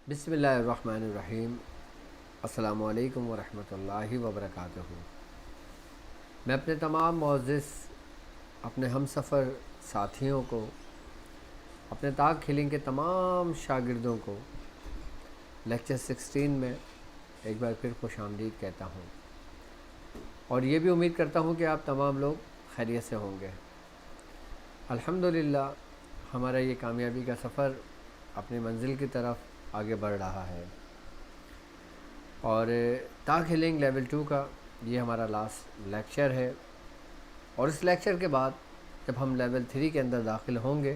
بسم اللہ الرحمن الرحیم۔ السلام علیکم ورحمۃ اللہ وبرکاتہ۔ میں اپنے تمام معزز اپنے ہم سفر ساتھیوں کو، اپنے طاق کھیلنگ کے تمام شاگردوں کو لیکچر 16 میں ایک بار پھر خوش آمدید کہتا ہوں، اور یہ بھی امید کرتا ہوں کہ آپ تمام لوگ خیریت سے ہوں گے۔ الحمدللہ ہمارا یہ کامیابی کا سفر اپنی منزل کی طرف آگے بڑھ رہا ہے، اور طاق ہیلنگ لیول 2 کا یہ ہمارا لاسٹ لیکچر ہے، اور اس لیکچر کے بعد جب ہم لیول 3 کے اندر داخل ہوں گے،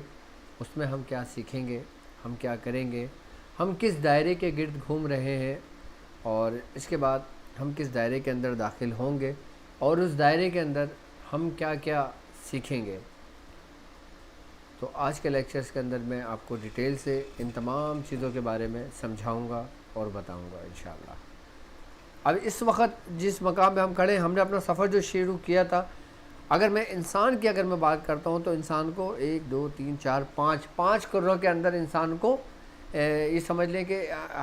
اس میں ہم کیا سیکھیں گے، ہم کیا کریں گے، ہم کس دائرے کے گرد گھوم رہے ہیں، اور اس کے بعد ہم کس دائرے کے اندر داخل ہوں گے، اور اس دائرے کے اندر ہم کیا کیا سیکھیں گے۔ تو آج کے لیکچرز کے اندر میں آپ کو ڈیٹیل سے ان تمام چیزوں کے بارے میں سمجھاؤں گا اور بتاؤں گا انشاءاللہ۔ اب اس وقت جس مقام پہ ہم کھڑے ہیں، ہم نے اپنا سفر جو شروع کیا تھا، اگر میں انسان کی میں بات کرتا ہوں تو انسان کو 1 2 3 4 5 کروں کے اندر انسان کو یہ سمجھ لیں کہ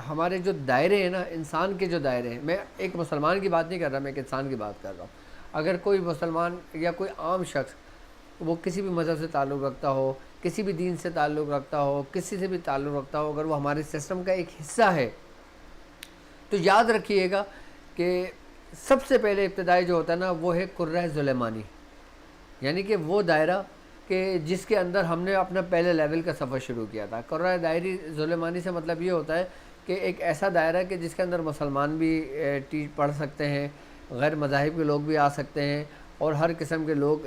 ہمارے جو دائرے ہیں نا، انسان کے جو دائرے ہیں، میں ایک مسلمان کی بات نہیں کر رہا، میں ایک انسان کی بات کر رہا ہوں۔ اگر کوئی مسلمان یا کوئی عام شخص وہ کسی بھی مذہب سے تعلق رکھتا ہو، کسی بھی دین سے تعلق رکھتا ہو، کسی سے بھی تعلق رکھتا ہو، اگر وہ ہمارے سسٹم کا ایک حصہ ہے تو یاد رکھیے گا کہ سب سے پہلے ابتدائی جو ہوتا ہے نا، وہ ہے کرۂ سلیمانی، یعنی کہ وہ دائرہ کہ جس کے اندر ہم نے اپنا پہلے لیول کا سفر شروع کیا تھا۔ کرۂ دائری سلیمانی سے مطلب یہ ہوتا ہے کہ ایک ایسا دائرہ کہ جس کے اندر مسلمان بھی پڑھ سکتے ہیں، غیر مذاہب کے لوگ بھی آ سکتے ہیں، اور ہر قسم کے لوگ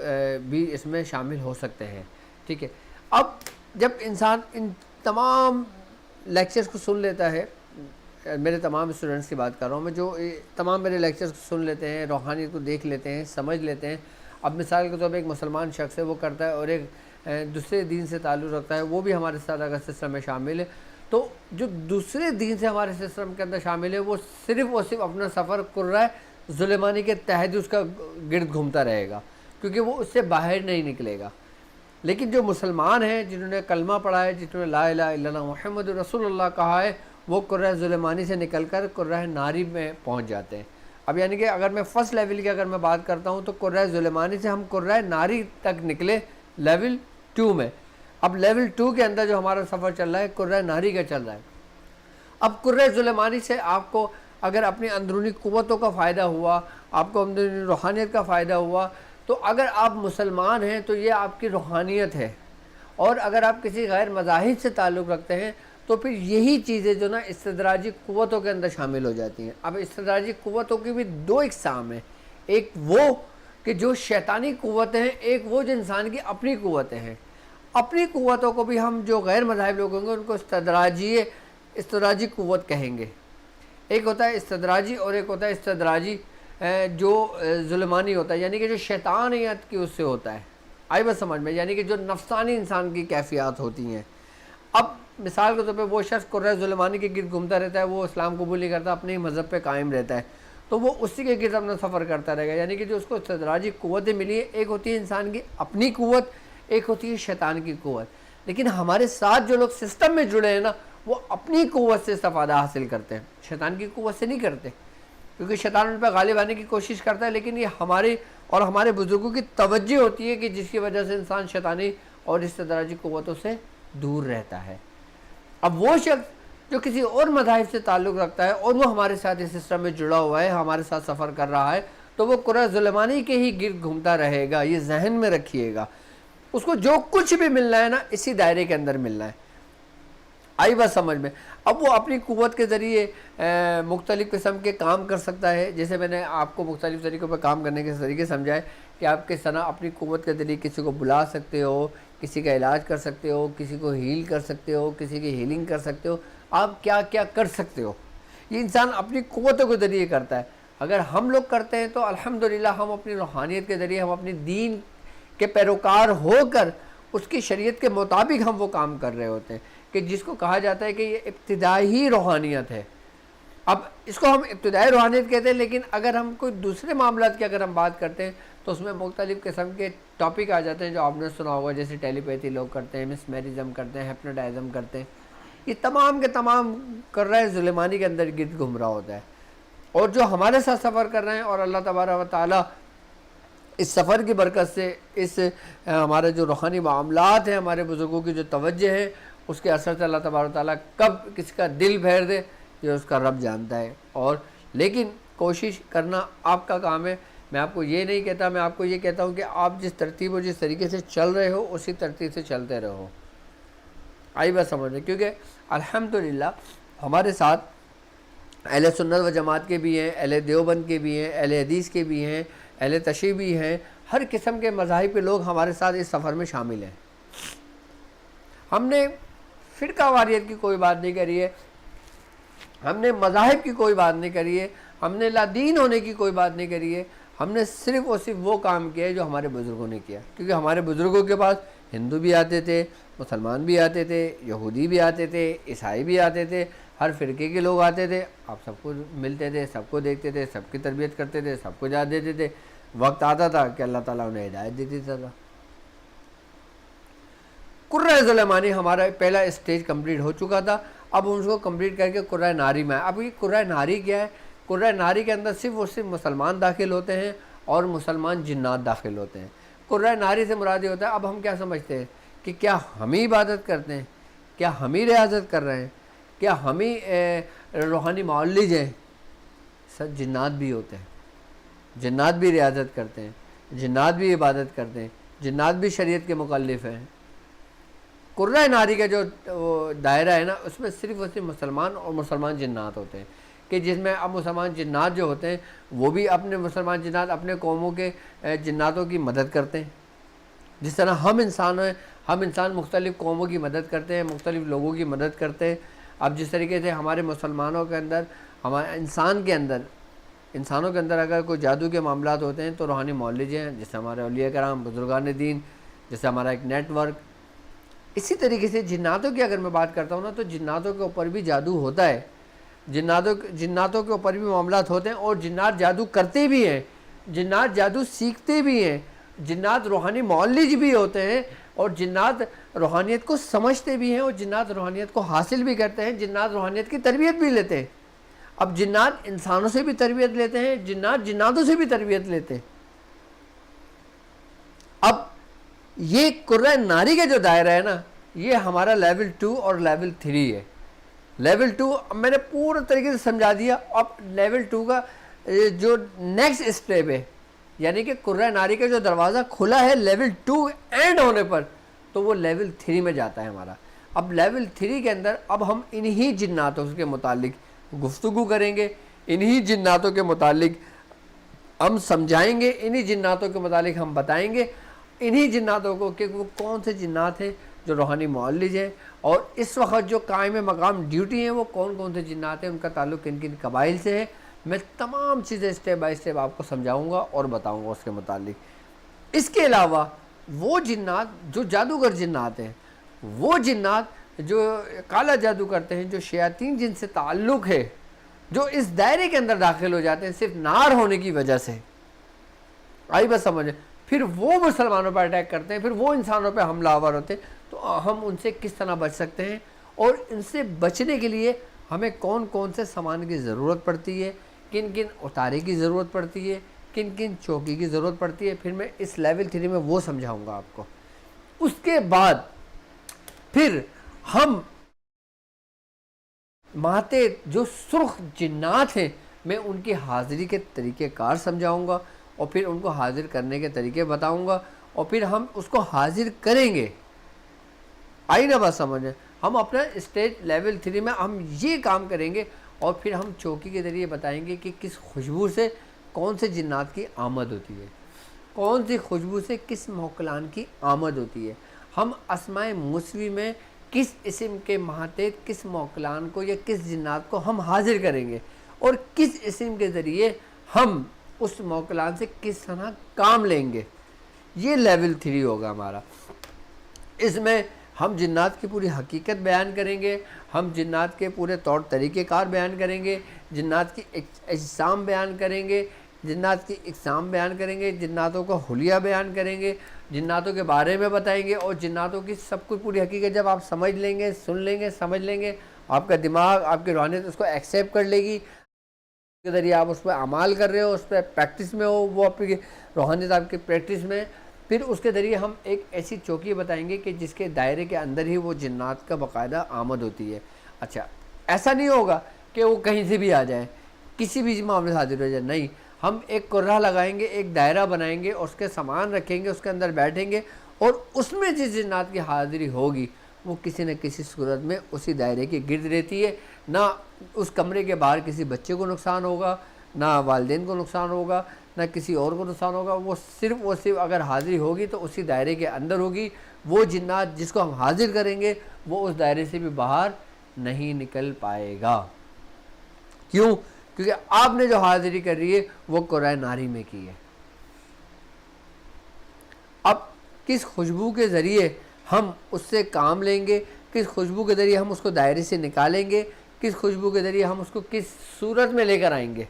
بھی اس میں شامل ہو سکتے ہیں، ٹھیک ہے۔ اب جب انسان ان تمام لیکچرز کو سن لیتا ہے، میرے تمام اسٹوڈنٹس کی بات کر رہا ہوں میں، جو تمام میرے لیکچرز کو سن لیتے ہیں، روحانیت کو دیکھ لیتے ہیں، سمجھ لیتے ہیں۔ اب مثال کے طور پہ ایک مسلمان شخص ہے، وہ کرتا ہے، اور ایک دوسرے دین سے تعلق رکھتا ہے، وہ بھی ہمارے ساتھ اگر سسٹم میں شامل ہے، تو جو دوسرے دین سے ہمارے سسٹم کے اندر شامل ہے، وہ صرف اور صرف اپنا سفر کرۂ سلیمانی کے تحت اس کا گرد گھومتا رہے گا، کیونکہ وہ اس سے باہر نہیں نکلے گا۔ لیکن جو مسلمان ہیں، جنہوں نے کلمہ پڑھا ہے، جنہوں نے لا الہ الا اللہ محمد رسول اللہ کہا ہے، وہ کرۂ سلیمانی سے نکل کر کرۂ ناری میں پہنچ جاتے ہیں۔ اب یعنی کہ اگر میں فرسٹ لیول کی میں بات کرتا ہوں تو کرۂ سلیمانی سے ہم کرۂ ناری تک نکلے لیول 2 میں۔ اب لیول 2 کے اندر جو ہمارا سفر چل رہا ہے، کرۂ ناری کا چل رہا ہے۔ اب کرۂ سلیمانی سے آپ کو اگر اپنی اندرونی قوتوں کا فائدہ ہوا، آپ کو اندرونی روحانیت کا فائدہ ہوا، تو اگر آپ مسلمان ہیں تو یہ آپ کی روحانیت ہے، اور اگر آپ کسی غیر مذاہب سے تعلق رکھتے ہیں تو پھر یہی چیزیں جو نا استدراجی قوتوں کے اندر شامل ہو جاتی ہیں۔ اب استدراجی قوتوں کی بھی 2 اقسام ہیں، ایک وہ کہ جو شیطانی قوتیں ہیں، ایک وہ جو انسان کی اپنی قوتیں ہیں۔ اپنی قوتوں کو بھی ہم جو غیر مذاہب لوگ ہوں گے ان کو استدراجی قوت کہیں گے۔ ایک ہوتا ہے استدراجی، اور ایک ہوتا ہے استدراجی جو ظلمانی ہوتا ہے، یعنی کہ جو شیطانیت کی اس سے ہوتا ہے۔ آئی بات سمجھ میں؟ یعنی کہ جو نفسانی انسان کی کیفیات ہوتی ہیں۔ اب مثال کے طور پہ وہ شخص کرۂ سلیمانی کے گرد گھومتا رہتا ہے، وہ اسلام قبول نہیں کرتا، اپنے مذہب پہ قائم رہتا ہے، تو وہ اسی کے گرد اپنا سفر کرتا رہے گا۔ یعنی کہ جو اس کو استدراجی قوتیں ملی ہیں، ایک ہوتی ہے انسان کی اپنی قوت، ایک ہوتی ہے شیطان کی قوت۔ لیکن ہمارے ساتھ جو لوگ سسٹم میں جڑے ہیں نا، وہ اپنی قوت سے استفادہ حاصل کرتے ہیں، شیطان کی قوت سے نہیں کرتے، کیونکہ شیطان ان پہ غالب آنے کی کوشش کرتا ہے، لیکن یہ ہمارے اور ہمارے بزرگوں کی توجہ ہوتی ہے کہ جس کی وجہ سے انسان شیطانی اور استدراجی قوتوں سے دور رہتا ہے۔ اب وہ شخص جو کسی اور مذاہب سے تعلق رکھتا ہے اور وہ ہمارے ساتھ اس سسٹم میں جڑا ہوا ہے، ہمارے ساتھ سفر کر رہا ہے، تو وہ کرۂ سلیمانی کے ہی گرد گھومتا رہے گا۔ یہ ذہن میں رکھیے گا، اس کو جو کچھ بھی ملنا ہے نا، اسی دائرے کے اندر ملنا ہے۔ آئی بات سمجھ میں؟ اب وہ اپنی قوت کے ذریعے مختلف قسم کے کام کر سکتا ہے، جیسے میں نے آپ کو مختلف طریقوں پہ کام کرنے کے طریقے سمجھائے کہ آپ کس طرح اپنی قوت کے ذریعے کسی کو بلا سکتے ہو، کسی کا علاج کر سکتے ہو، کسی کو ہیل کر سکتے ہو، کسی کی ہیلنگ کر سکتے ہو، آپ کیا کیا کر سکتے ہو۔ یہ انسان اپنی قوتوں کے ذریعے کرتا ہے۔ اگر ہم لوگ کرتے ہیں تو الحمدللہ ہم اپنی روحانیت کے ذریعے، ہم اپنی دین کے پیروکار ہو کر اس کی شریعت کے مطابق ہم وہ کام کر رہے ہوتے ہیں، کہ جس کو کہا جاتا ہے کہ یہ ابتدائی روحانیت ہے۔ اب اس کو ہم ابتدائی روحانیت کہتے ہیں، لیکن اگر ہم کوئی دوسرے معاملات کی اگر ہم بات کرتے ہیں تو اس میں مختلف قسم کے ٹاپک آ جاتے ہیں جو آپ نے سنا ہوگا، جیسے ٹیلی پیتھی لوگ کرتے ہیں، مسمیرزم کرتے ہیں، ہیپنوٹائزم کرتے ہیں۔ یہ تمام کے تمام کرۂ سلیمانی کے اندر گرد گھوم رہا ہوتا ہے، اور جو ہمارے ساتھ سفر کر رہے ہیں، اور اللہ تبارک و تعالیٰ اس سفر کی برکت سے اس ہمارے جو روحانی معاملات ہیں، ہمارے بزرگوں کی جو توجہ ہے، اس کے اثر سے اللہ تبارک و تعالیٰ کب کس کا دل پھیر دے یہ اس کا رب جانتا ہے۔ اور لیکن کوشش کرنا آپ کا کام ہے۔ میں آپ کو یہ نہیں کہتا، میں آپ کو یہ کہتا ہوں کہ آپ جس ترتیب اور جس طریقے سے چل رہے ہو اسی ترتیب سے چلتے رہو۔ آئی بات سمجھ میں، کیونکہ الحمدللہ ہمارے ساتھ اہل سنت و جماعت کے بھی ہیں، اہل دیوبند کے بھی ہیں، اہل حدیث کے بھی ہیں، اہل تشیع بھی ہیں، ہر قسم کے مذاہب کے لوگ ہمارے ساتھ اس سفر میں شامل ہیں۔ ہم نے فرقہ واریت کی کوئی بات نہیں کری ہے، ہم نے مذاہب کی کوئی بات نہیں کری ہے، ہم نے لا دین ہونے کی کوئی بات نہیں کری ہے، ہم نے صرف اور صرف وہ کام کیا ہے جو ہمارے بزرگوں نے کیا، کیونکہ ہمارے بزرگوں کے پاس ہندو بھی آتے تھے، مسلمان بھی آتے تھے، یہودی بھی آتے تھے، عیسائی بھی آتے تھے، ہر فرقے کے لوگ آتے تھے، آپ سب کو ملتے تھے، سب کو دیکھتے تھے، سب کی تربیت کرتے تھے، سب کو اجازت دیتے تھے۔ وقت آتا تھا کہ اللہ تعالیٰ انہیں ہدایت دیتی تھا۔ کرۂ سلیمانی ہمارا پہلا اسٹیج کمپلیٹ ہو چکا تھا، اب ان کو کمپلیٹ کر کے کرۂ ناری میں۔ اب یہ کرۂ ناری کیا ہے؟ کرۂ ناری کے اندر صرف اور صرف مسلمان داخل ہوتے ہیں اور مسلمان جنات داخل ہوتے ہیں۔ کرۂ ناری سے مراد یہ ہوتا ہے، اب ہم کیا سمجھتے ہیں کہ کیا ہم ہی عبادت کرتے ہیں، کیا ہم ہی ریاضت کر رہے ہیں، کیا ہم ہی روحانی معالج ہیں؟ سر جنات بھی ہوتے ہیں، جنات بھی ریاضت کرتے ہیں، جنات بھی عبادت کرتے ہیں، جنات بھی شریعت کے مکلف ہیں۔ کرۂ ناری کا جو دائرہ ہے نا، اس میں صرف اور صرف مسلمان اور مسلمان جنات ہوتے ہیں، کہ جس میں اب مسلمان جنات جو ہوتے ہیں وہ بھی اپنے مسلمان جنات اپنے قوموں کے جناتوں کی مدد کرتے ہیں، جس طرح ہم انسان ہیں، ہم انسان مختلف قوموں کی مدد کرتے ہیں، مختلف لوگوں کی مدد کرتے ہیں۔ اب جس طریقے سے ہمارے مسلمانوں کے اندر، ہمارے انسانوں کے اندر اگر کوئی جادو کے معاملات ہوتے ہیں تو روحانی معالج ہیں، جیسے ہمارے اولیاء کرام، بزرگان دین، جیسے ہمارا ایک نیٹ ورک۔ اسی طریقے سے جناتوں کی اگر میں بات کرتا ہوں نا، تو جناتوں کے اوپر بھی جادو ہوتا ہے، جناتوں کے اوپر بھی معاملات ہوتے ہیں، اور جنات جادو کرتے بھی ہیں، جنات جادو سیکھتے بھی ہیں، جنات روحانی معالج بھی ہوتے ہیں، اور جنات روحانیت کو سمجھتے بھی ہیں، اور جنات روحانیت کو حاصل بھی کرتے ہیں، جنات روحانیت کی تربیت بھی لیتے ہیں۔ اب جنات انسانوں سے بھی تربیت لیتے ہیں، جنات جناتوں سے بھی تربیت لیتے ہیں۔ اب یہ کرۂ ناری کا جو دائرہ ہے نا، یہ ہمارا لیول 2 اور لیول 3 ہے۔ لیول 2 اب میں نے پورے طریقے سے سمجھا دیا۔ اب لیول 2 کا جو نیکسٹ اسٹیپ ہے، یعنی کہ کرۂ ناری کا جو دروازہ کھلا ہے لیول 2 اینڈ ہونے پر، تو وہ لیول 3 میں جاتا ہے ہمارا۔ اب لیول 3 کے اندر اب ہم انہی جناتوں کے متعلق گفتگو کریں گے، انہی جناتوں کے متعلق ہم سمجھائیں گے، انہی جناتوں کے متعلق ہم بتائیں گے، انہی جناتوں کو کہ وہ کون سے جنات ہیں جو روحانی معالج ہیں، اور اس وقت جو قائم مقام ڈیوٹی ہیں وہ کون کون سے جنات ہیں، ان کا تعلق کن کن قبائل سے ہے۔ میں تمام چیزیں اسٹیپ بائی اسٹیپ آپ کو سمجھاؤں گا اور بتاؤں گا اس کے متعلق۔ اس کے علاوہ وہ جنات جو جادوگر جنات ہیں، وہ جنات جو کالا جادو کرتے ہیں، جو شیاطین جن سے تعلق ہے، جو اس دائرے کے اندر داخل ہو جاتے ہیں صرف نار ہونے کی وجہ سے، آئی بس سمجھیں، پھر وہ مسلمانوں پر اٹیک کرتے ہیں، پھر وہ انسانوں پہ حملہ آور ہوتے ہیں، تو ہم ان سے کس طرح بچ سکتے ہیں، اور ان سے بچنے کے لیے ہمیں کون کون سے سامان کی ضرورت پڑتی ہے، کن کن اتارے کی ضرورت پڑتی ہے، کن کن چوکی کی ضرورت پڑتی ہے، پھر میں اس لیول 3 میں وہ سمجھاؤں گا آپ کو۔ اس کے بعد پھر ہم ماتے جو سرخ جنات ہیں، میں ان کی حاضری کے طریقہ کار سمجھاؤں گا، اور پھر ان کو حاضر کرنے کے طریقے بتاؤں گا، اور پھر ہم اس کو حاضر کریں گے۔ آئی نا بات سمجھیں، ہم اپنا اسٹیج لیول 3 میں ہم یہ کام کریں گے، اور پھر ہم چوکی کے ذریعے بتائیں گے کہ کس خوشبو سے کون سے جنات کی آمد ہوتی ہے، کون سی خوشبو سے کس موکلان کی آمد ہوتی ہے، ہم اسماء مسوی میں کس اسم کے ماتحت کس موکلان کو یا کس جنات کو ہم حاضر کریں گے، اور کس اسم کے ذریعے ہم اس موکلان سے کس طرح کام لیں گے۔ یہ لیول 3 ہوگا ہمارا۔ اس میں ہم جنات کی پوری حقیقت بیان کریں گے، ہم جنات کے پورے طور طریقہ کار بیان کریں گے، جنات کی اجسام بیان کریں گے، جنات کی اقسام بیان کریں گے، جناتوں کو حلیہ بیان کریں گے، جناتوں کے بارے میں بتائیں گے، اور جناتوں کی سب کچھ پوری حقیقت جب آپ سمجھ لیں گے، سن لیں گے، سمجھ لیں گے، آپ کا دماغ، آپ کی روحانیت اس کو ایکسیپٹ کر لے گی، کے ذریعے آپ اس پہ اعمال کر رہے ہو، اس پہ پریکٹس میں ہو، وہ آپ کی روحانیت آپ کی پریکٹس میں، پھر اس کے ذریعے ہم ایک ایسی چوکی بتائیں گے کہ جس کے دائرے کے اندر ہی وہ جنات کا باقاعدہ آمد ہوتی ہے۔ اچھا، ایسا نہیں ہوگا کہ وہ کہیں سے بھی آ جائے، کسی بھی معاملے سے حاضر ہو جائے، نہیں، ہم ایک قرہ لگائیں گے، ایک دائرہ بنائیں گے، اور اس کے سامان رکھیں گے، اس کے اندر بیٹھیں گے، اور اس میں جس جنات کی حاضری ہوگی وہ کسی نہ کسی صورت میں اسی دائرے کے گرد رہتی ہے۔ نہ اس کمرے کے باہر کسی بچے کو نقصان ہوگا، نہ والدین کو نقصان ہوگا، نہ کسی اور کو نقصان ہوگا، وہ صرف اگر حاضری ہوگی تو اسی دائرے کے اندر ہوگی۔ وہ جنات جس کو ہم حاضر کریں گے وہ اس دائرے سے بھی باہر نہیں نکل پائے گا۔ کیوں؟ کیونکہ آپ نے جو حاضری کر رہی ہے وہ قرآن ناری میں کی ہے۔ اب کس خوشبو کے ذریعے ہم اس سے کام لیں گے، کس خوشبو کے ذریعے ہم اس کو دائرے سے نکالیں گے، کس خوشبو کے ذریعے ہم اس کو کس صورت میں لے کر آئیں گے،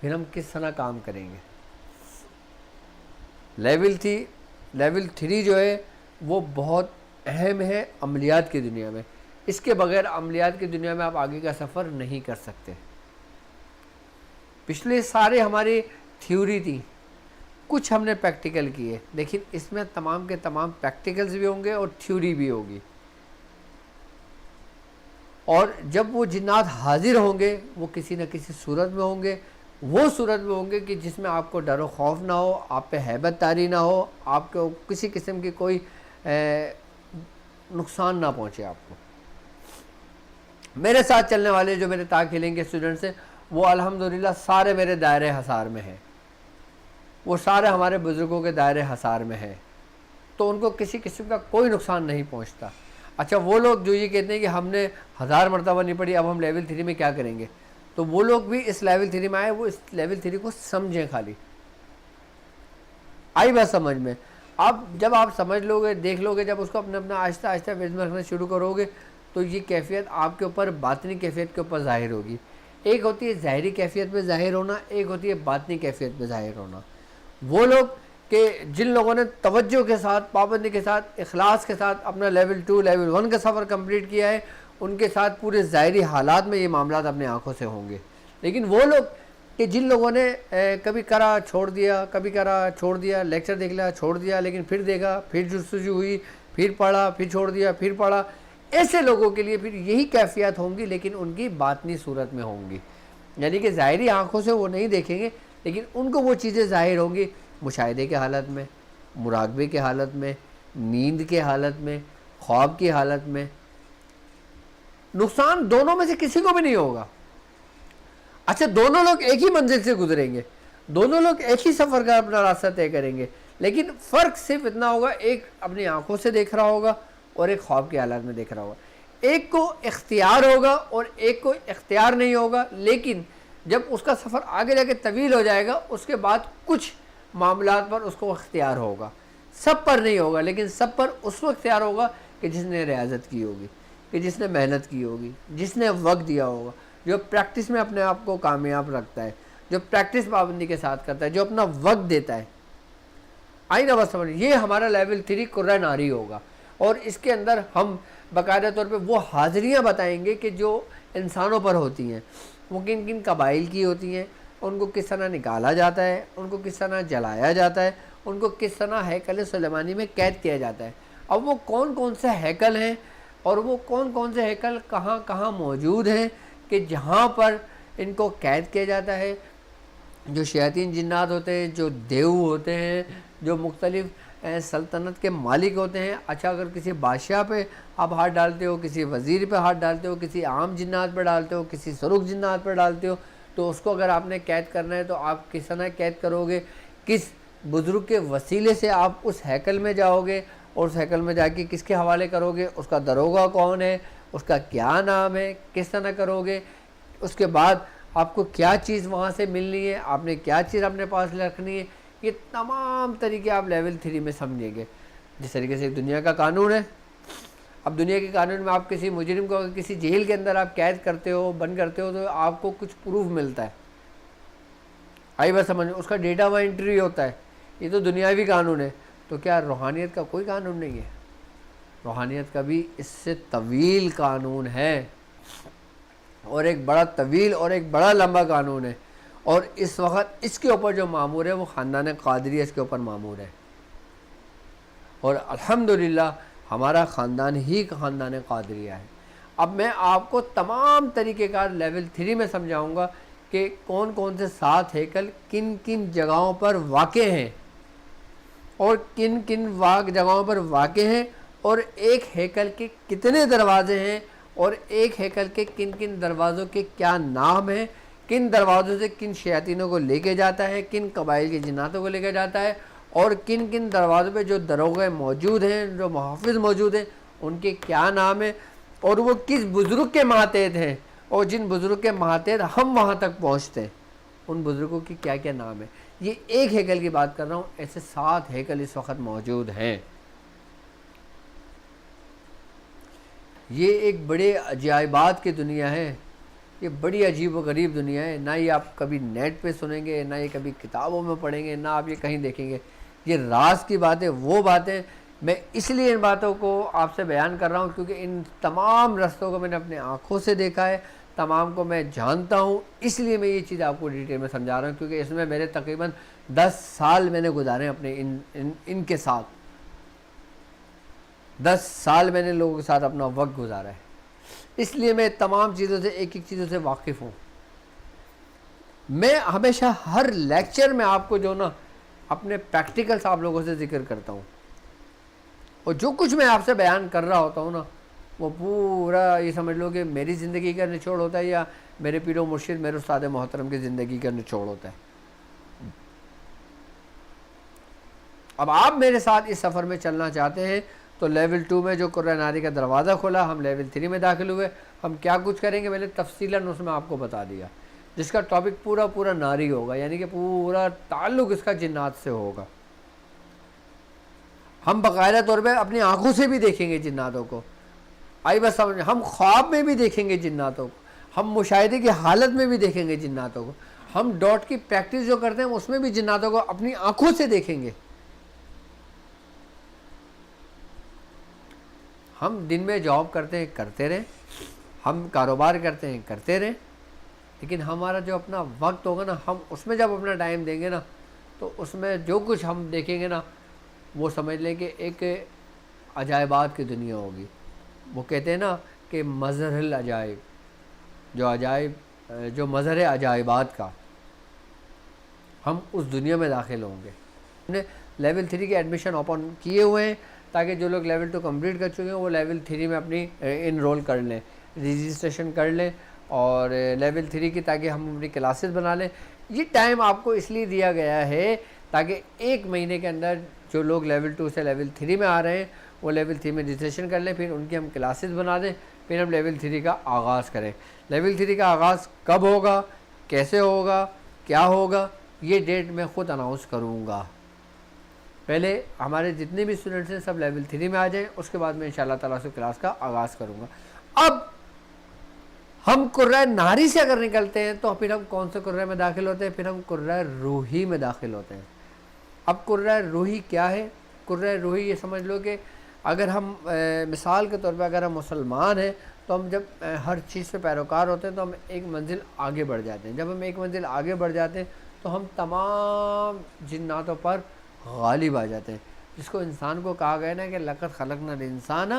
پھر ہم کس طرح کام کریں گے۔ لیول 3 جو ہے وہ بہت اہم ہے عملیات کی دنیا میں۔ اس کے بغیر عملیات کی دنیا میں آپ آگے کا سفر نہیں کر سکتے۔ پچھلے سارے ہماری تھیوری تھی، کچھ ہم نے پریکٹیکل کیے، لیکن اس میں تمام کے تمام پریکٹیکلز بھی ہوں گے اور تھیوری بھی ہوگی۔ اور جب وہ جنات حاضر ہوں گے وہ کسی نہ کسی صورت میں ہوں گے، وہ صورت میں ہوں گے کہ جس میں آپ کو ڈر و خوف نہ ہو، آپ پہ ہیبت طاری نہ ہو، آپ کو کسی قسم کی کوئی نقصان نہ پہنچے آپ کو۔ میرے ساتھ چلنے والے جو میرے طاق ہیلنگ کے اسٹوڈنٹس ہیں وہ الحمدللہ سارے میرے دائرے حصار میں ہیں، وہ سارے ہمارے بزرگوں کے دائرے حصار میں ہیں، تو ان کو کسی قسم کا کوئی نقصان نہیں پہنچتا۔ اچھا، وہ لوگ جو یہ کہتے ہیں کہ ہم نے 1000 مرتبہ نہیں پڑھی، اب ہم لیول 3 میں کیا کریں گے، تو وہ لوگ بھی اس لیول 3 میں آئے، وہ اس لیول 3 کو سمجھیں، خالی آئی بات سمجھ میں۔ اب جب آپ سمجھ لو گے، دیکھ لو گے، جب اس کو اپنا آہستہ آہستہ ویز میں رکھنا شروع کرو گے تو یہ کیفیت آپ کے اوپر باطنی کیفیت کے اوپر ظاہر ہوگی۔ ایک ہوتی ہے ظاہری کیفیت میں ظاہر ہونا، ایک ہوتی ہے باطنی کیفیت میں ظاہر ہونا۔ وہ لوگ کہ جن لوگوں نے توجہ کے ساتھ، پابندی کے ساتھ، اخلاص کے ساتھ اپنا لیول 2 لیول 1 کا سفر کمپلیٹ کیا ہے، ان کے ساتھ پورے ظاہری حالات میں یہ معاملات اپنے آنکھوں سے ہوں گے۔ لیکن وہ لوگ کہ جن لوگوں نے کبھی کرا چھوڑ دیا، کبھی کرا چھوڑ دیا، لیکچر دیکھ لیا چھوڑ دیا، لیکن پھر دیکھا، پھر جستجو ہوئی، پھر پڑھا، پھر چھوڑ دیا، پھر پڑھا، ایسے لوگوں کے لیے پھر یہی کیفیت ہوں گی، لیکن ان کی باطنی صورت میں ہوں گی۔ یعنی کہ ظاہری آنکھوں سے وہ نہیں دیکھیں گے، لیکن ان کو وہ چیزیں ظاہر ہوں گی مشاہدے کے حالت میں، مراقبے کے حالت میں، نیند کے حالت میں، خواب کی حالت میں۔ نقصان دونوں میں سے کسی کو بھی نہیں ہوگا۔ اچھا، دونوں لوگ ایک ہی منزل سے گزریں گے، دونوں لوگ ایک ہی سفر کا اپنا راستہ طے کریں گے، لیکن فرق صرف اتنا ہوگا، ایک اپنی آنکھوں سے دیکھ رہا ہوگا اور ایک خواب کی حالت میں دیکھ رہا ہوگا۔ ایک کو اختیار ہوگا اور ایک کو اختیار نہیں ہوگا، لیکن جب اس کا سفر آگے جا کے طویل ہو جائے گا اس کے بعد کچھ معاملات پر اس کو اختیار ہوگا، سب پر نہیں ہوگا، لیکن سب پر اس وقت اختیار ہوگا کہ جس نے ریاضت کی ہوگی، کہ جس نے محنت کی ہوگی، جس نے وقت دیا ہوگا، جو پریکٹس میں اپنے آپ کو کامیاب رکھتا ہے، جو پریکٹس پابندی کے ساتھ کرتا ہے، جو اپنا وقت دیتا ہے۔ آئی نا بات سمجھ؟ یہ ہمارا لیول 3 قرہ ناری ہوگا، اور اس کے اندر ہم باقاعدہ طور پہ وہ حاضریاں بتائیں گے کہ جو انسانوں پر ہوتی ہیں، وہ کن کن قبائل کی ہوتی ہیں، ان کو کس طرح نکالا جاتا ہے، ان کو کس طرح جلایا جاتا ہے، ان کو کس طرح ہیکل سلیمانی میں قید کیا جاتا ہے۔ اب وہ کون کون سے ہیکل ہیں اور وہ کون کون سے ہیکل کہاں کہاں موجود ہیں کہ جہاں پر ان کو قید کیا جاتا ہے، جو شیاطین جنات ہوتے ہیں، جو دیو ہوتے ہیں، جو مختلف سلطنت کے مالک ہوتے ہیں۔ اچھا، اگر کسی بادشاہ پہ آپ ہاتھ ڈالتے ہو، کسی وزیر پہ ہاتھ ڈالتے ہو، کسی عام جنات پہ ڈالتے ہو، کسی سرخ جنات پہ ڈالتے ہو، تو اس کو اگر آپ نے قید کرنا ہے تو آپ کس طرح قید کرو گے، کس بزرگ کے وسیلے سے آپ اس ہیکل میں جاؤ گے، اور اس ہیکل میں جا کے کس کے حوالے کرو گے، اس کا دروگا کون ہے، اس کا کیا نام ہے، کس طرح کرو گے، اس کے بعد آپ کو کیا چیز وہاں سے ملنی ہے، آپ نے کیا چیز اپنے پاس رکھنی ہے، یہ تمام طریقے آپ لیول 3 میں سمجھیں گے۔ جس طریقے سے دنیا کا قانون ہے، اب دنیا کے قانون میں آپ کسی مجرم کو کسی جیل کے اندر آپ قید کرتے ہو، بند کرتے ہو، تو آپ کو کچھ پروف ملتا ہے، آئی بات سمجھ، اس کا ڈیٹا وہاں انٹری ہوتا ہے۔ یہ تو دنیاوی قانون ہے، تو کیا روحانیت کا کوئی قانون نہیں ہے؟ روحانیت کا بھی اس سے طویل قانون ہے۔ اور ایک بڑا طویل اور ایک بڑا لمبا قانون ہے، اور اس وقت اس کے اوپر جو معمور ہے وہ خاندان قادریہ اس کے اوپر معمور ہے، اور الحمدللہ ہمارا خاندان ہی خاندان قادریہ ہے۔ اب میں آپ کو تمام طریقہ کار لیول 3 میں سمجھاؤں گا کہ کون کون سے 7 ہیکل کن کن جگہوں پر واقع ہیں، اور کن کن جگہوں پر واقع ہیں، اور ایک ہیکل کے کتنے دروازے ہیں، اور ایک ہیکل کے کن کن دروازوں کے کیا نام ہیں، کن دروازوں سے کن شیاطینوں کو لے کے جاتا ہے، کن قبائل کے جناتوں کو لے کے جاتا ہے، اور کن کن دروازوں پہ جو دروغے موجود ہیں، جو محافظ موجود ہیں، ان کے کیا نام ہیں، اور وہ کس بزرگ کے ماتحت ہیں، اور جن بزرگ کے ماتحت ہم وہاں تک پہنچتے ہیں ان بزرگوں کی کیا کیا نام ہے۔ یہ ایک ہیکل کی بات کر رہا ہوں، ایسے 7 ہیکل اس وقت موجود ہیں۔ یہ ایک بڑے عجائبات کی دنیا ہے، یہ بڑی عجیب و غریب دنیا ہے، نہ یہ آپ کبھی نیٹ پہ سنیں گے، نہ یہ کبھی کتابوں میں پڑھیں گے، نہ آپ یہ کہیں دیکھیں گے۔ یہ راز کی باتیں، وہ باتیں میں اس لیے ان باتوں کو آپ سے بیان کر رہا ہوں کیونکہ ان تمام رستوں کو میں نے اپنے آنکھوں سے دیکھا ہے، تمام کو میں جانتا ہوں، اس لیے میں یہ چیز آپ کو ڈیٹیل میں سمجھا رہا ہوں، کیونکہ اس میں میرے تقریباً 10 سال میں نے گزارے ہیں اپنے ان کے ساتھ، 10 سال میں نے لوگوں کے ساتھ اپنا وقت گزارا ہے، اس لیے میں تمام چیزوں سے، ایک ایک چیزوں سے واقف ہوں۔ میں ہمیشہ ہر لیکچر میں آپ کو جو نا اپنے پریکٹیکلز آپ لوگوں سے ذکر کرتا ہوں، اور جو کچھ میں آپ سے بیان کر رہا ہوتا ہوں نا وہ پورا یہ سمجھ لو کہ میری زندگی کا نچوڑ ہوتا ہے، یا میرے پیر و مرشد میرے استاد محترم کی زندگی کا نچوڑ ہوتا ہے۔ اب آپ میرے ساتھ اس سفر میں چلنا چاہتے ہیں تو لیول 2 میں جو قرہ ناری کا دروازہ کھولا، ہم لیول 3 میں داخل ہوئے، ہم کیا کچھ کریں گے میں نے تفصیلاً اس میں آپ کو بتا دیا، جس کا ٹاپک پورا ناری ہوگا، یعنی کہ پورا تعلق اس کا جنات سے ہوگا۔ ہم باقاعدہ طور پہ اپنی آنکھوں سے بھی دیکھیں گے جناتوں کو، آئی بس سمجھ، ہم خواب میں بھی دیکھیں گے جناتوں کو، ہم مشاہدے کی حالت میں بھی دیکھیں گے جناتوں کو، ہم ڈاٹ کی پریکٹس جو کرتے ہیں اس میں بھی جناتوں کو اپنی آنکھوں سے دیکھیں گے۔ ہم دن میں جاب کرتے ہیں، کرتے رہیں، ہم کاروبار کرتے ہیں، کرتے رہیں، لیکن ہمارا جو اپنا وقت ہوگا نا، ہم اس میں جب اپنا ٹائم دیں گے نا تو اس میں جو کچھ ہم دیکھیں گے نا وہ سمجھ لیں کہ ایک عجائبات کی دنیا ہوگی۔ وہ کہتے ہیں نا کہ مظہر العجائب، جو مظہر عجائبات کا، ہم اس دنیا میں داخل ہوں گے۔ ہم نے لیول 3 کے ایڈمیشن اوپن کیے ہوئے ہیں تاکہ جو لوگ لیول 2 کمپلیٹ کر چکے ہیں وہ لیول 3 میں اپنی انرول کر لیں، رجسٹریشن کر لیں، اور لیول 3 کی تاکہ ہم اپنی کلاسز بنا لیں۔ یہ ٹائم آپ کو اس لیے دیا گیا ہے تاکہ 1 مہینے کے اندر جو لوگ لیول 2 سے لیول 3 میں آ رہے ہیں وہ لیول 3 میں رجسٹریشن کر لیں، پھر ان کی ہم کلاسز بنا دیں، پھر ہم لیول 3 کا آغاز کریں۔ لیول 3 کا آغاز کب ہوگا، کیسے ہوگا، کیا ہوگا، یہ ڈیٹ میں خود اناؤنس کروں گا۔ پہلے ہمارے جتنے بھی اسٹوڈنٹس ہیں سب لیول 3 میں آ جائیں، اس کے بعد میں انشاءاللہ تعالیٰ سے کلاس کا آغاز کروں گا۔ اب ہم قرہ ناری سے اگر نکلتے ہیں تو پھر ہم کون سے قرہ میں داخل ہوتے ہیں؟ پھر ہم قرہ روحی میں داخل ہوتے ہیں۔ اب قرہ روحی کیا ہے؟ قرہ روحی یہ سمجھ لو کہ اگر ہم مثال کے طور پہ اگر ہم مسلمان ہیں تو ہم جب ہر چیز پہ پیروکار ہوتے ہیں تو ہم ایک منزل آگے بڑھ جاتے ہیں۔ جب ہم ایک منزل آگے بڑھ جاتے ہیں تو ہم تمام جناتوں پر غالب آ جاتے ہیں، جس کو انسان کو کہا گیا نا کہ لقد خلقنا الانسان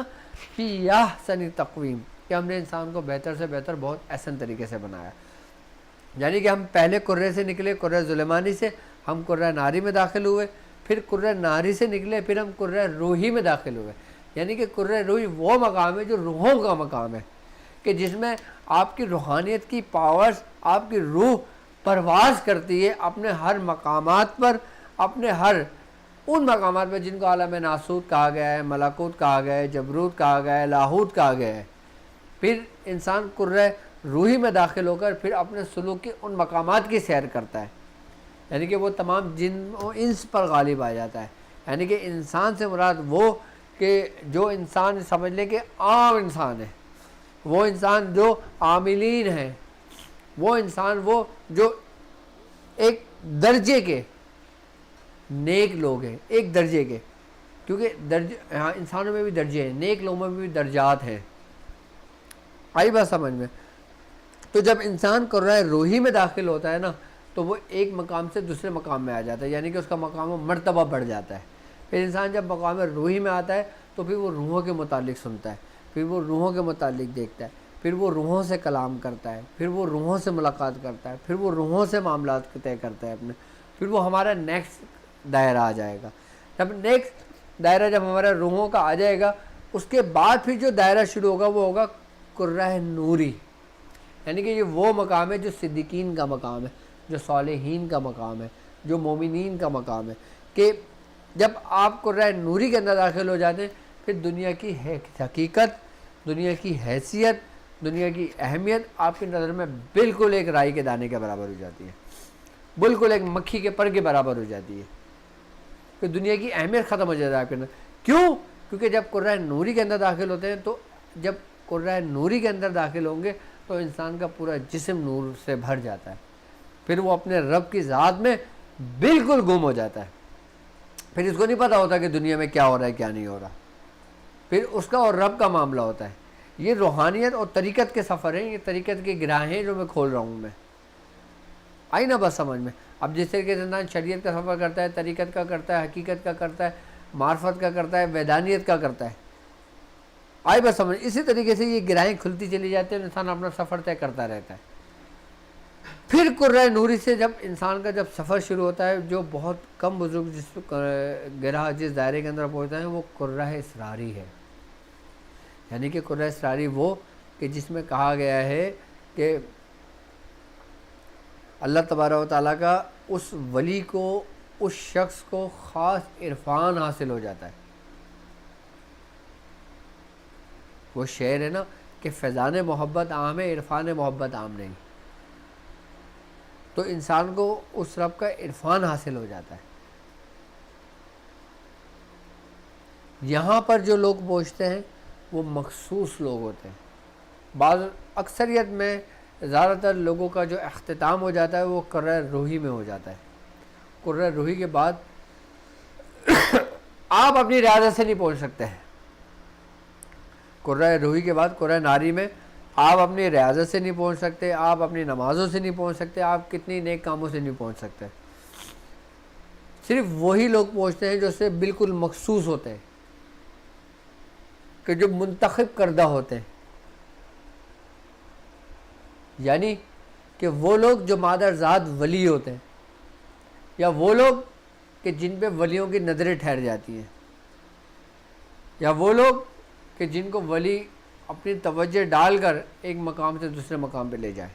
فی احسن تقویم، کہ ہم نے انسان کو بہتر سے بہتر بہت احسن طریقے سے بنایا۔ یعنی کہ ہم پہلے قرے سے نکلے، قرہ ظلمانی سے، ہم قرہ ناری میں داخل ہوئے، پھر قرہ ناری سے نکلے، پھر ہم قرہ روحی میں داخل ہوئے۔ یعنی کہ قرہ روحی وہ مقام ہے جو روحوں کا مقام ہے، کہ جس میں آپ کی روحانیت کی پاورز، آپ کی روح پرواز کرتی ہے اپنے ہر مقامات پر، اپنے ہر ان مقامات پر جن کو عالم ناسوت کہا گیا ہے، ملکوت کہا گیا ہے، جبروت کہا گیا ہے، لاہوت کہا گیا ہے۔ پھر انسان قرہ روحی میں داخل ہو کر پھر اپنے سلوک کی ان مقامات کی سیر کرتا ہے، یعنی کہ وہ تمام جن و انس پر غالب آ جاتا ہے۔ یعنی کہ انسان سے مراد وہ کہ جو انسان سمجھ لیں کہ عام انسان ہے، وہ انسان جو عاملین ہیں، وہ انسان وہ جو ایک درجے کے نیک لوگ ہیں، ایک درجے کے، کیونکہ ہاں انسانوں میں بھی درجے ہیں، نیک لوگوں میں بھی درجات ہیں، آئی بات سمجھ میں۔ تو جب انسان قرہ روحی میں داخل ہوتا ہے نا تو وہ ایک مقام سے دوسرے مقام میں آ جاتا ہے، یعنی کہ اس کا مقام و مرتبہ بڑھ جاتا ہے۔ پھر انسان جب مقام روحی میں آتا ہے تو پھر وہ روحوں کے متعلق سنتا ہے، پھر وہ روحوں کے متعلق دیکھتا ہے، پھر وہ روحوں سے کلام کرتا ہے، پھر وہ روحوں سے ملاقات کرتا ہے، پھر وہ روحوں سے معاملات طے کرتا ہے اپنے، پھر وہ ہمارا نیکسٹ دائرہ آ جائے گا۔ جب نیکسٹ دائرہ جب ہمارا روحوں کا آ جائے گا، اس کے بعد پھر جو دائرہ شروع ہوگا وہ ہوگا قرہ نوری، یعنی کہ یہ وہ مقام ہے جو صدیقین کا مقام ہے، جو صالحین کا مقام ہے، جو مومنین کا مقام ہے، کہ جب آپ قرہ نوری کے اندر داخل ہو جاتے ہیں پھر دنیا کی حقیقت، دنیا کی حیثیت، دنیا کی اہمیت آپ کی نظر میں بالکل ایک رائی کے دانے کے برابر ہو جاتی ہے، بالکل ایک مکھی کے پر کے برابر ہو جاتی ہے، پھر دنیا کی اہمیت ختم ہو جاتی ہے آپ کے اندر۔ کیوں؟ کیونکہ جب قرہ نوری کے اندر داخل ہوتے ہیں تو جب قرہ نوری کے اندر داخل ہوں گے تو انسان کا پورا جسم نور سے بھر جاتا ہے، پھر وہ اپنے رب کی ذات میں بالکل گم ہو جاتا ہے، پھر اس کو نہیں پتہ ہوتا کہ دنیا میں کیا ہو رہا ہے کیا نہیں ہو رہا، پھر اس کا اور رب کا معاملہ ہوتا ہے۔ یہ روحانیت اور طریقت کے سفر ہیں، یہ طریقت کے گراہیں جو میں کھول رہا ہوں میں، آئی نا بس سمجھ میں۔ اب جس طریقے سے انسان شریعت کا سفر کرتا ہے، طریقت کا کرتا ہے، حقیقت کا کرتا ہے، معرفت کا کرتا ہے، ویدانیت کا کرتا ہے، آئی بس سمجھ، اسی طریقے سے یہ گراہیں کھلتی چلی جاتی ہیں، انسان اپنا سفر طے کرتا رہتا ہے۔ پھر قرہ نوری سے جب انسان کا جب سفر شروع ہوتا ہے، جو بہت کم بزرگ جس گراہ جس دائرے کے اندر پہنچتا ہے وہ قرہ اسراری ہے، یعنی کہ قرہ اسراری وہ کہ جس میں کہا گیا ہے کہ اللہ تبارک و تعالیٰ کا اس ولی کو، اس شخص کو خاص عرفان حاصل ہو جاتا ہے۔ وہ شعر ہے نا کہ فیضان محبت عام ہے، عرفان محبت عام نہیں، تو انسان کو اس رب کا عرفان حاصل ہو جاتا ہے۔ یہاں پر جو لوگ پہنچتے ہیں وہ مخصوص لوگ ہوتے ہیں، بعض اکثریت میں زیادہ تر لوگوں کا جو اختتام ہو جاتا ہے وہ قرہ روحی میں ہو جاتا ہے۔ قرہ روحی کے بعد آپ اپنی ریاضت سے نہیں پہنچ سکتے ہیں، قرہ روحی کے بعد قرہ ناری میں آپ اپنی ریاضت سے نہیں پہنچ سکتے، آپ اپنی نمازوں سے نہیں پہنچ سکتے، آپ کتنی نیک کاموں سے نہیں پہنچ سکتے، صرف وہی لوگ پہنچتے ہیں جو اس سے بالکل مخصوص ہوتے ہیں، کہ جو منتخب کردہ ہوتے ہیں، یعنی کہ وہ لوگ جو مادر ذات ولی ہوتے ہیں، یا وہ لوگ کہ جن پہ ولیوں کی نظریں ٹھہر جاتی ہیں، یا وہ لوگ کہ جن کو ولی اپنی توجہ ڈال کر ایک مقام سے دوسرے مقام پہ لے جائے۔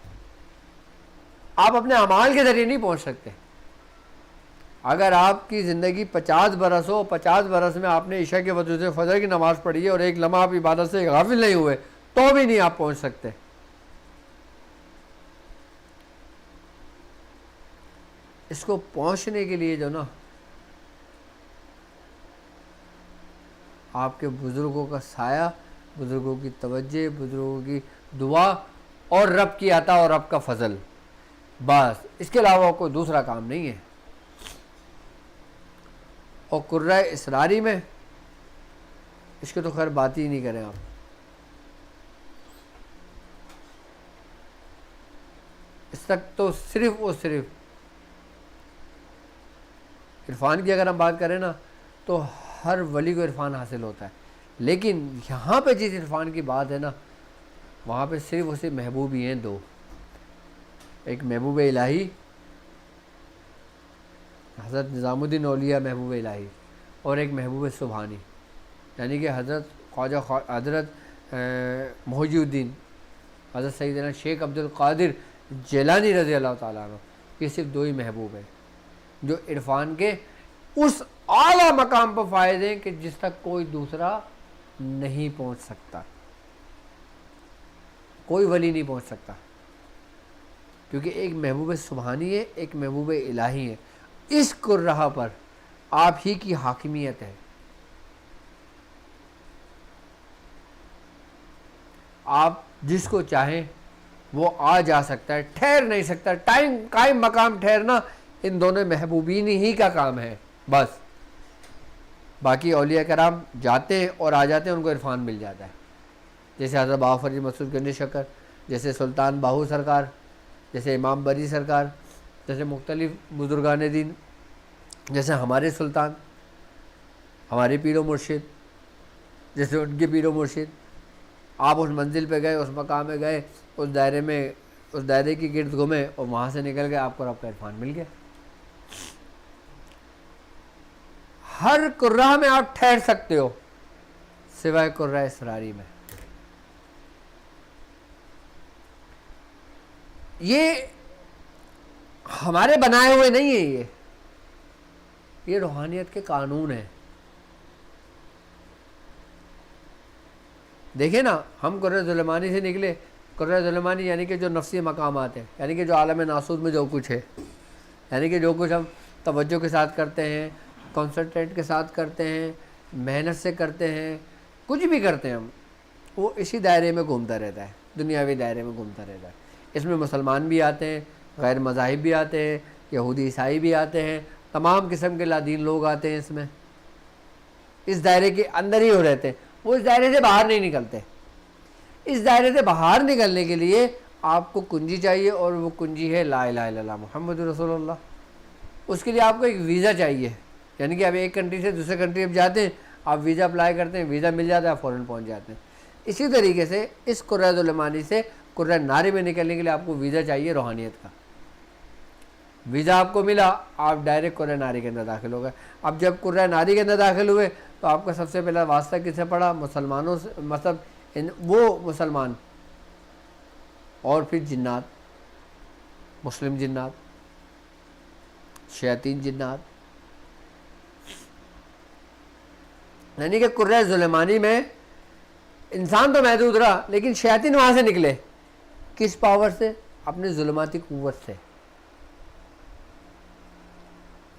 آپ اپنے اعمال کے ذریعے نہیں پہنچ سکتے۔ اگر آپ کی زندگی 50 برس ہو، 50 برس میں آپ نے عشاء کے وضو سے فجر کی نماز پڑھی ہے اور ایک لمحہ آپ عبادت سے غافل نہیں ہوئے تو بھی نہیں آپ پہنچ سکتے۔ اس کو پہنچنے کے لیے جو نا آپ کے بزرگوں کا سایہ، بزرگوں کی توجہ، بزرگوں کی دعا اور رب کی عطا اور رب کا فضل، بس اس کے علاوہ کوئی دوسرا کام نہیں ہے۔ اور قرہ اسراری میں اس کے تو خیر بات ہی نہیں کریں آپ، اس تک تو صرف اور صرف عرفان کی اگر ہم بات کریں نا تو ہر ولی کو عرفان حاصل ہوتا ہے، لیکن یہاں پہ جس عرفان کی بات ہے نا وہاں پہ صرف اسے محبوب ہی ہیں دو، ایک محبوب الہی حضرت نظام الدین اولیاء محبوب الہی، اور ایک محبوب سبحانی یعنی کہ حضرت خواجہ حضرت محی الدین حضرت سیدنا شیخ عبد القادر جیلانی رضی اللہ تعالیٰ عنہ، یہ صرف دو ہی محبوب ہیں جو عرفان کے اس اعلیٰ مقام پر فائز ہیں کہ جس تک کوئی دوسرا نہیں پہنچ سکتا، کوئی ولی نہیں پہنچ سکتا، کیونکہ ایک محبوب سبحانی ہے، ایک محبوب الہی ہے۔ اس قرہ پر آپ ہی کی حاکمیت ہے، آپ جس کو چاہیں وہ آ جا سکتا ہے، ٹھہر نہیں سکتا۔ ٹائم قائم مقام ٹھہرنا ان دونوں محبوبین ہی کا کام ہے بس، باقی اولیاء کرام جاتے ہیں اور آ جاتے ہیں، ان کو عرفان مل جاتا ہے، جیسے حضرت بابا فرید مسعود گنج شکر جیسے سلطان باہو سرکار، جیسے امام بری سرکار، جیسے مختلف بزرگان دین، جیسے ہمارے سلطان، ہمارے پیر و مرشد، جیسے ان کے پیر و مرشد. آپ اس منزل پہ گئے، اس مقام پہ گئے، اس دائرے میں، اس دائرے کی گرد گھومے اور وہاں سے نکل گئے، آپ کو رب کا عرفان مل گیا. ہر قرہ میں آپ ٹھہر سکتے ہو سوائے قرہ اسراری میں. یہ ہمارے بنائے ہوئے نہیں ہیں، یہ روحانیت کے قانون ہیں. دیکھیں نا، ہم قرہ ظلمانی سے نکلے. قرہ ظلمانی یعنی کہ جو نفسی مقامات ہیں، یعنی کہ جو عالم ناسوت میں جو کچھ ہے، یعنی کہ جو کچھ ہم توجہ کے ساتھ کرتے ہیں، کنسنٹریٹ کے ساتھ کرتے ہیں، محنت سے کرتے ہیں، کچھ بھی کرتے ہیں ہم، وہ اسی دائرے میں گھومتا رہتا ہے، دنیاوی دائرے میں گھومتا رہتا ہے. اس میں مسلمان بھی آتے ہیں، غیر مذاہب بھی آتے ہیں، یہودی عیسائی بھی آتے ہیں، تمام قسم کے لادین لوگ آتے ہیں. اس میں اس دائرے کے اندر ہی ہو رہتے ہیں، وہ اس دائرے سے باہر نہیں نکلتے. اس دائرے سے باہر نکلنے کے لیے آپ کو کنجی چاہیے، اور وہ کنجی ہے لا الہ الا اللہ محمد رسول اللہ. اس کے لیے آپ کو ایک ویزا چاہیے، یعنی کہ آپ ایک کنٹری سے دوسرے کنٹری اب جاتے ہیں، آپ ویزا اپلائی کرتے ہیں، ویزا مل جاتا ہے، فوراً پہنچ جاتے ہیں. اسی طریقے سے اس قرہ ظلمانی سے قرہ ناری میں نکلنے کے لیے آپ کو ویزا چاہیے روحانیت کا. ویزا آپ کو ملا، آپ ڈائریکٹ قرہ ناری کے اندر داخل ہو گئے. اب جب قرہ ناری کے اندر داخل ہوئے تو آپ کا سب سے پہلا واسطہ کس سے پڑا؟ مسلمانوں سے، مطلب وہ مسلمان، اور پھر جنات، مسلم جنات، شیاطین جنات. یعنی کہ قرہ ظلمانی میں انسان تو محدود رہا، لیکن شیاطین وہاں سے نکلے. کس پاور سے؟ اپنے ظلماتی قوت سے،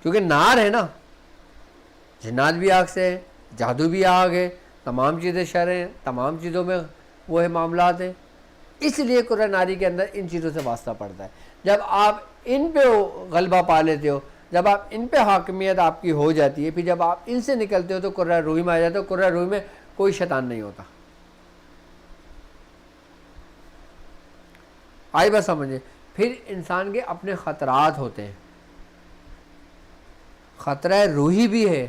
کیونکہ نار ہے نا. جنات بھی آگ سے ہیں، جادو بھی آگ ہے، تمام چیزیں شر ہیں، تمام چیزوں میں وہ ہے معاملات ہیں. اس لیے قرہ ناری کے اندر ان چیزوں سے واسطہ پڑتا ہے. جب آپ ان پہ غلبہ پا لیتے ہو، جب آپ ان پہ حاکمیت آپ کی ہو جاتی ہے، پھر جب آپ ان سے نکلتے ہو تو قرہ روحی میں آ جاتے ہو. قرہ روحی میں کوئی شیطان نہیں ہوتا. آئی بس سمجھے. پھر انسان کے اپنے خطرات ہوتے ہیں. خطرہ روحی بھی ہے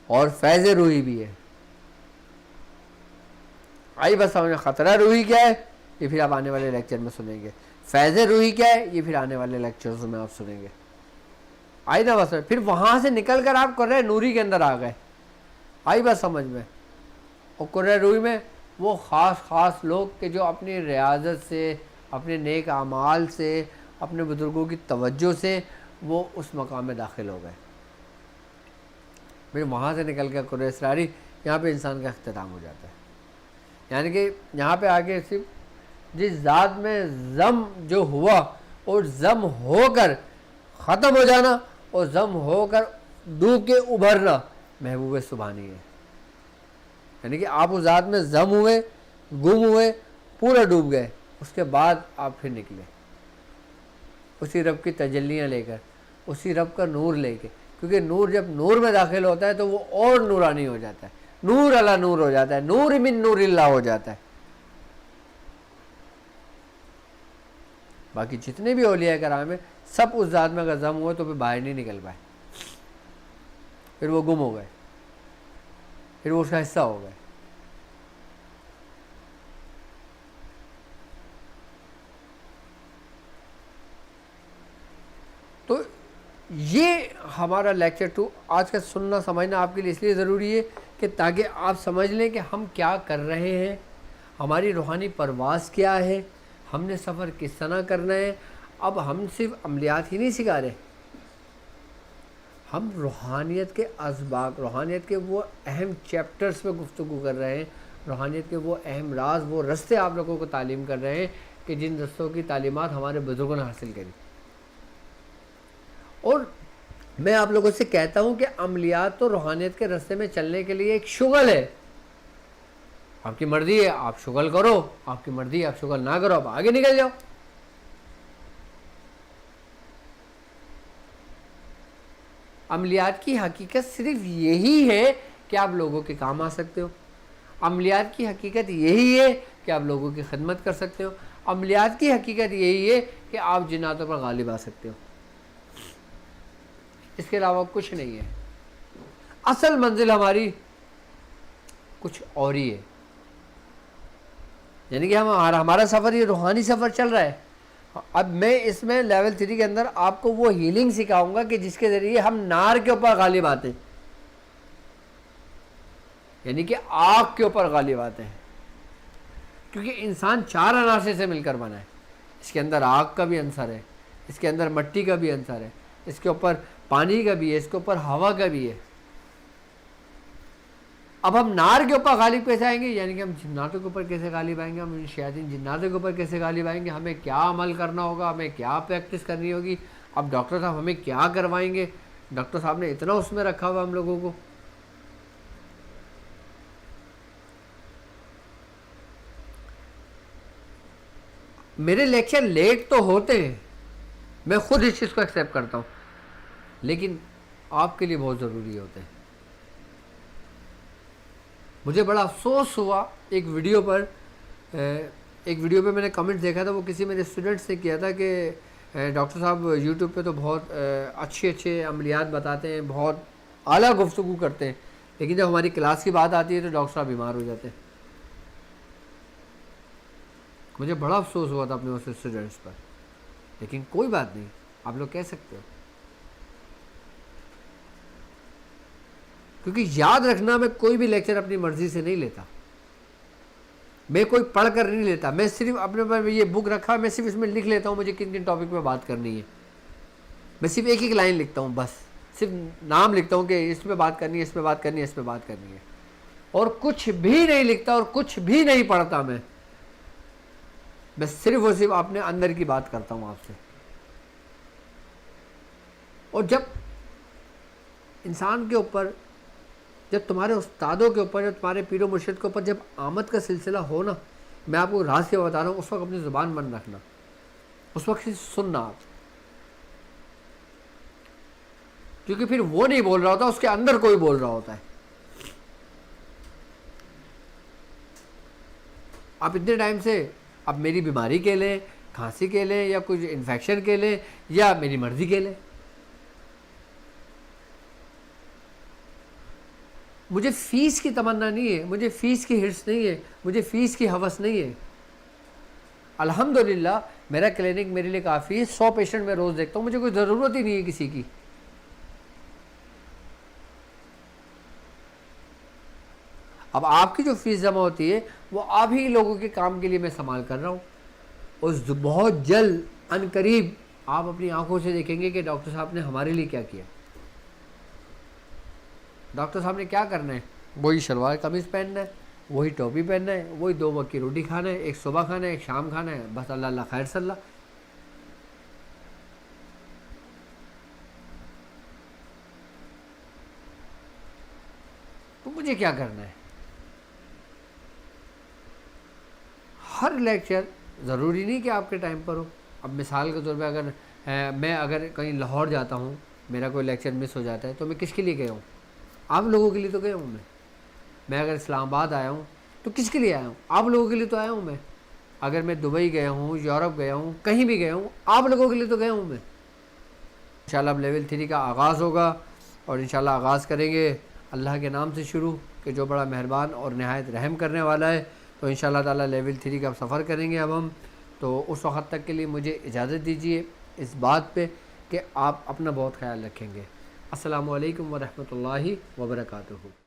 اور فیض روحی بھی ہے. آئی بس سمجھے. خطرہ روحی کیا ہے یہ پھر آپ آنے والے لیکچر میں سنیں گے. فیض روحی کیا ہے یہ پھر آنے والے لیکچرز میں آپ سنیں گے. آئی نا بس. پھر وہاں سے نکل کر آپ قرہ نوری کے اندر آ گئے. آئی بس سمجھ میں. اور قرہ روحی میں وہ خاص لوگ کہ جو اپنی ریاضت سے، اپنے نیک اعمال سے، اپنے بزرگوں کی توجہ سے وہ اس مقام میں داخل ہو گئے. پھر وہاں سے نکل کر قرہ اسراری، یہاں پہ انسان کا اختتام ہو جاتا ہے. یعنی کہ یہاں پہ آگے صرف جس ذات میں ضم جو ہوا اور ضم ہو کر ختم ہو جانا اور ضم ہو کر ڈوب کے ابھرنا محبوب سبحانی ہے. یعنی کہ آپ اس ذات میں ضم ہوئے، گم ہوئے، پورا ڈوب گئے، اس کے بعد آپ پھر نکلے اسی رب کی تجلیاں لے کر، اسی رب کا نور لے کے. کیونکہ نور جب نور میں داخل ہوتا ہے تو وہ اور نورانی ہو جاتا ہے، نور علی نور ہو جاتا ہے، نور من نور اللہ ہو جاتا ہے. باقی جتنے بھی اولیاء کرام ہیں سب اس ذات میں اگر ضم ہوئے تو پھر باہر نہیں نکل پائے، پھر وہ گم ہو گئے، پھر وہ اس کا حصہ ہو گئے. تو یہ ہمارا لیکچر 2 آج کا سننا سمجھنا آپ کے لیے اس لیے ضروری ہے کہ تاکہ آپ سمجھ لیں کہ ہم کیا کر رہے ہیں، ہماری روحانی پرواز کیا ہے، ہم نے سفر کس طرح کرنا ہے. اب ہم صرف عملیات ہی نہیں سکھا رہے، ہم روحانیت کے اسباق، روحانیت کے وہ اہم چیپٹرز پہ گفتگو کر رہے ہیں، روحانیت کے وہ اہم راز، وہ رستے آپ لوگوں کو تعلیم کر رہے ہیں کہ جن رستوں کی تعلیمات ہمارے بزرگوں نے حاصل کری. اور میں آپ لوگوں سے کہتا ہوں کہ عملیات تو روحانیت کے رستے میں چلنے کے لیے ایک شغل ہے. آپ کی مرضی ہے آپ شغل کرو، آپ کی مرضی ہے آپ شغل نہ کرو، آپ آگے نکل جاؤ. عملیات کی حقیقت صرف یہی ہے کہ آپ لوگوں کے کام آ سکتے ہو. عملیات کی حقیقت یہی ہے کہ آپ لوگوں کی خدمت کر سکتے ہو. عملیات کی حقیقت یہی ہے کہ آپ جناتوں پر غالب آ سکتے ہو، اس کے علاوہ کچھ نہیں ہے. اصل منزل ہماری کچھ اور ہی ہے، یعنی کہ ہمارا سفر یہ روحانی سفر چل رہا ہے. اب میں اس میں لیول 3 کے اندر آپ کو وہ ہیلنگ سکھاؤں گا کہ جس کے ذریعے ہم نار کے اوپر غالب آتے ہیں، یعنی کہ آگ کے اوپر غالب آتے ہیں. کیونکہ انسان 4 عناصر سے مل کر بنا ہے. اس کے اندر آگ کا بھی عنصر ہے، اس کے اندر مٹی کا بھی عنصر ہے، اس کے اوپر پانی کا بھی ہے، اس کے اوپر ہوا کا بھی ہے. اب ہم نار کے اوپر غالب کیسے آئیں گے؟ یعنی کہ ہم جناتوں کے اوپر کیسے غالب آئیں گے، ہم شیاطین جناتوں کے اوپر کیسے غالب آئیں گے، ہمیں کیا عمل کرنا ہوگا، ہمیں کیا پریکٹس کرنی ہوگی. اب ڈاکٹر صاحب ہمیں کیا کروائیں گے؟ ڈاکٹر صاحب نے اتنا اس میں رکھا ہوا ہم لوگوں کو. میرے لیکچر لیٹ تو ہوتے ہیں، میں خود اس چیز کو ایکسیپٹ کرتا ہوں، لیکن آپ کے لیے بہت ضروری ہوتے ہیں. مجھے بڑا افسوس ہوا ایک ویڈیو پہ میں نے کمنٹ دیکھا تھا، وہ کسی میرے اسٹوڈنٹس نے کیا تھا کہ ڈاکٹر صاحب یوٹیوب پہ تو بہت اچھے عملیات بتاتے ہیں، بہت اعلیٰ گفتگو کرتے ہیں، لیکن جب ہماری کلاس کی بات آتی ہے تو ڈاکٹر صاحب بیمار ہو جاتے ہیں. مجھے بڑا افسوس ہوا تھا اپنے اس اسٹوڈنٹس پر، لیکن کوئی بات نہیں، آپ لوگ کہہ سکتے ہو. کیونکہ یاد رکھنا، میں کوئی بھی لیکچر اپنی مرضی سے نہیں لیتا، میں کوئی پڑھ کر نہیں لیتا. میں صرف اپنے پر یہ بک رکھا، میں صرف اس میں لکھ لیتا ہوں مجھے کن ٹاپک پہ بات کرنی ہے. میں صرف ایک لائن لکھتا ہوں، بس صرف نام لکھتا ہوں کہ اس پہ بات کرنی ہے، اس پہ بات کرنی ہے، اس پہ بات کرنی ہے، اور کچھ بھی نہیں لکھتا اور کچھ بھی نہیں پڑھتا. میں صرف اور صرف اپنے اندر کی بات کرتا ہوں آپ سے. اور جب انسان کے اوپر، جب تمہارے استادوں کے اوپر، جب تمہارے پیر و مرشد کے اوپر جب آمد کا سلسلہ ہو نا، میں آپ کو راز سے بتا رہا ہوں، اس وقت اپنی زبان بند رکھنا، اس وقت سننا آپ، کیونکہ پھر وہ نہیں بول رہا ہوتا، اس کے اندر کوئی بول رہا ہوتا ہے. آپ اتنے ٹائم سے اب میری بیماری کے لیں، کھانسی کے لیں، یا کچھ انفیکشن کے لیں، یا میری مرضی کے لیں، مجھے فیس کی تمنا نہیں ہے، مجھے فیس کی ہرس نہیں ہے، مجھے فیس کی ہوس نہیں ہے. الحمدللہ میرا کلینک میرے لیے کافی ہے، 100 پیشنٹ میں روز دیکھتا ہوں، مجھے کوئی ضرورت ہی نہیں ہے کسی کی. اب آپ کی جو فیس جمع ہوتی ہے وہ آپ ہی لوگوں کے کام کے لیے میں استعمال کر رہا ہوں، اور بہت جلد ان قریب آپ اپنی آنکھوں سے دیکھیں گے کہ ڈاکٹر صاحب نے ہمارے لیے کیا کیا. ڈاکٹر صاحب نے کیا کرنا ہے؟ وہی شلوار قمیض پہننا ہے، وہی ٹوپی پہننا ہے، وہی 2 وقت کی روٹی کھانا ہے، ایک صبح کھانا ہے، ایک شام کھانا ہے، بس. اللہ اللہ خیر صلی اللہ. تو مجھے کیا کرنا ہے؟ ہر لیکچر ضروری نہیں کہ آپ کے ٹائم پر ہو. اب مثال کے طور پہ اگر کہیں لاہور جاتا ہوں، میرا کوئی لیکچر مس ہو جاتا ہے، تو میں کس کے لیے گیا ہوں؟ آپ لوگوں کے لیے تو گیا ہوں. میں اگر اسلام آباد آیا ہوں تو کس کے لیے آیا ہوں؟ آپ لوگوں کے لیے تو آیا ہوں. میں اگر میں دبئی گیا ہوں، یورپ گیا ہوں، کہیں بھی گیا ہوں، آپ لوگوں کے لیے تو گیا ہوں. میں انشاءاللہ اب لیول 3 کا آغاز ہوگا، اور انشاءاللہ آغاز کریں گے اللہ کے نام سے شروع، کہ جو بڑا مہربان اور نہایت رحم کرنے والا ہے. تو انشاءاللہ تعالی لیول 3 کا سفر کریں گے اب ہم. تو اس وقت تک کے لیے مجھے اجازت دیجیے اس بات پہ کہ آپ اپنا بہت خیال رکھیں گے. السلام علیکم ورحمۃ اللہ وبرکاتہ.